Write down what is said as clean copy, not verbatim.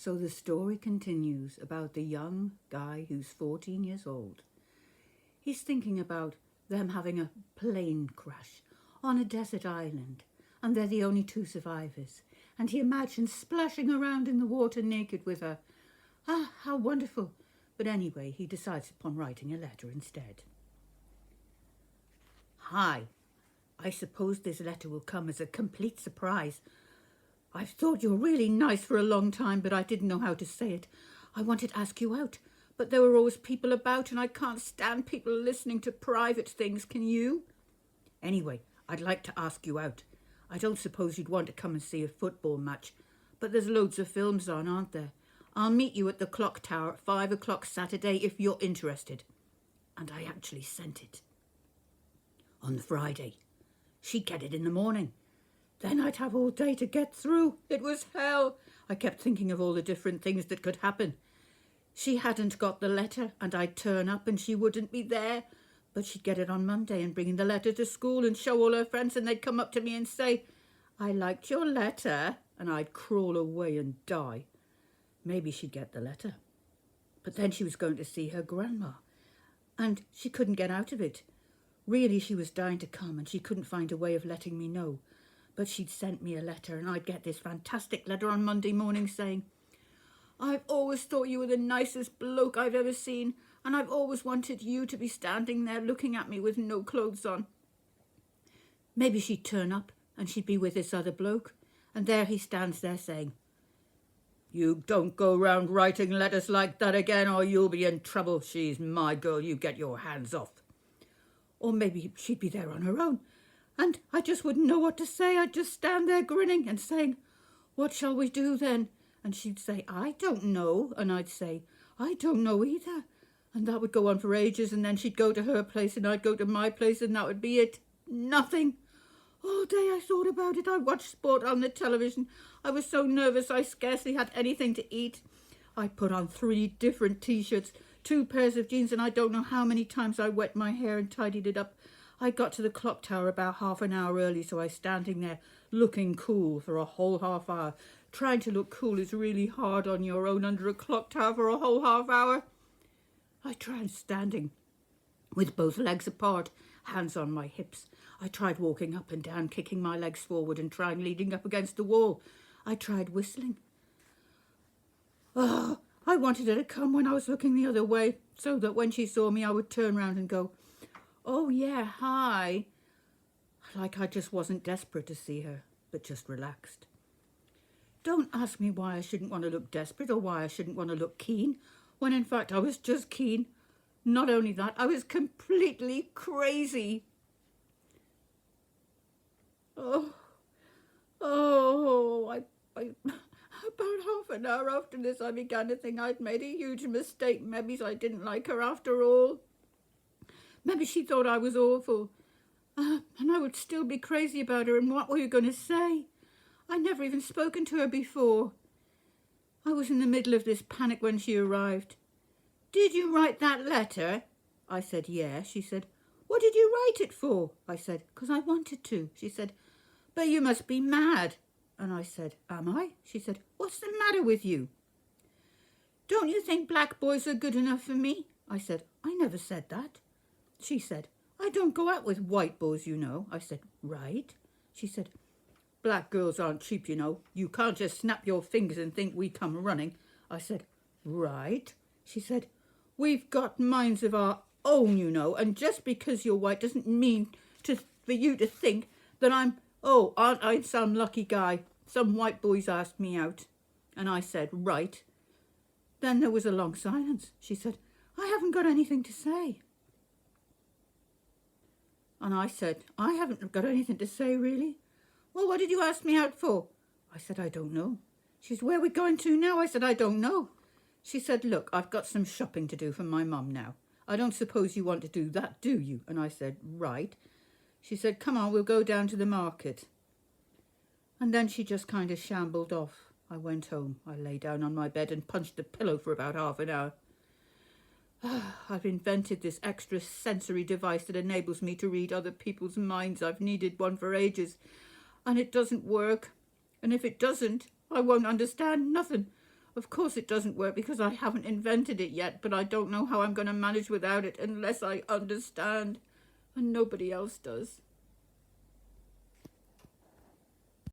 So the story continues about the young guy who's 14 years old. He's thinking about them having a plane crash on a desert island, and they're the only two survivors. And he imagines splashing around in the water naked with her. Ah, how wonderful. But anyway, he decides upon writing a letter instead. Hi, I suppose this letter will come as a complete surprise. I've thought you're really nice for a long time, but I didn't know how to say it. I wanted to ask you out, but there were always people about, and I can't stand people listening to private things, can you? Anyway, I'd like to ask you out. I don't suppose you'd want to come and see a football match, but there's loads of films on, aren't there? I'll meet you at the clock tower at 5 o'clock Saturday if you're interested. And I actually sent it. On the Friday. She'd get it in the morning. Then I'd have all day to get through. It was hell. I kept thinking of all the different things that could happen. She hadn't got the letter, and I'd turn up and she wouldn't be there. But she'd get it on Monday and bring the letter to school and show all her friends, and they'd come up to me and say, I liked your letter, and I'd crawl away and die. Maybe she'd get the letter. But then she was going to see her grandma, and she couldn't get out of it. Really, she was dying to come, and she couldn't find a way of letting me know. But she'd sent me a letter, and I'd get this fantastic letter on Monday morning saying, I've always thought you were the nicest bloke I've ever seen, and I've always wanted you to be standing there looking at me with no clothes on. Maybe she'd turn up, and she'd be with this other bloke, and there he stands there saying, You don't go round writing letters like that again, or you'll be in trouble. She's my girl, you get your hands off. Or maybe she'd be there on her own, and I just wouldn't know what to say. I'd just stand there grinning and saying, What shall we do then? And she'd say, I don't know. And I'd say, I don't know either. And that would go on for ages, and then she'd go to her place and I'd go to my place, and that would be it. Nothing. All day I thought about it. I watched sport on the television. I was so nervous I scarcely had anything to eat. I put on 3 different T-shirts, 2 pairs of jeans, and I don't know how many times I wet my hair and tidied it up. I got to the clock tower about half an hour early, so I was standing there looking cool for a whole half hour. Trying to look cool is really hard on your own under a clock tower for a whole half hour. I tried standing with both legs apart, hands on my hips. I tried walking up and down, kicking my legs forward and trying leaning up against the wall. I tried whistling. Oh, I wanted her to come when I was looking the other way, so that when she saw me I would turn round and go, Oh yeah, hi. Like I just wasn't desperate to see her, but just relaxed. Don't ask me why I shouldn't want to look desperate or why I shouldn't want to look keen, when in fact I was just keen. Not only that, I was completely crazy. About half an hour after this, I began to think I'd made a huge mistake. Maybe I didn't like her after all. Maybe she thought I was awful. And I would still be crazy about her, and what were you going to say? I'd never even spoken to her before. I was in the middle of this panic when she arrived. Did you write that letter? I said, yeah. She said, what did you write it for? I said, because I wanted to. She said, but you must be mad. And I said, am I? She said, what's the matter with you? Don't you think black boys are good enough for me? I said, I never said that. She said, I don't go out with white boys, you know. I said, right. She said, black girls aren't cheap, you know. You can't just snap your fingers and think we come running. I said, right. She said, we've got minds of our own, you know, and just because you're white doesn't mean for you to think that aren't I some lucky guy? Some white boys asked me out. And I said, right. Then there was a long silence. She said, I haven't got anything to say. And I said, I haven't got anything to say, really. Well, what did you ask me out for? I said, I don't know. She said, where are we going to now? I said, I don't know. She said, look, I've got some shopping to do for my mum now. I don't suppose you want to do that, do you? And I said, right. She said, come on, we'll go down to the market. And then she just kind of shambled off. I went home. I lay down on my bed and punched the pillow for about half an hour. I've invented this extra sensory device that enables me to read other people's minds. I've needed one for ages, and it doesn't work. And if it doesn't, I won't understand nothing. Of course it doesn't work because I haven't invented it yet, but I don't know how I'm going to manage without it unless I understand. And nobody else does.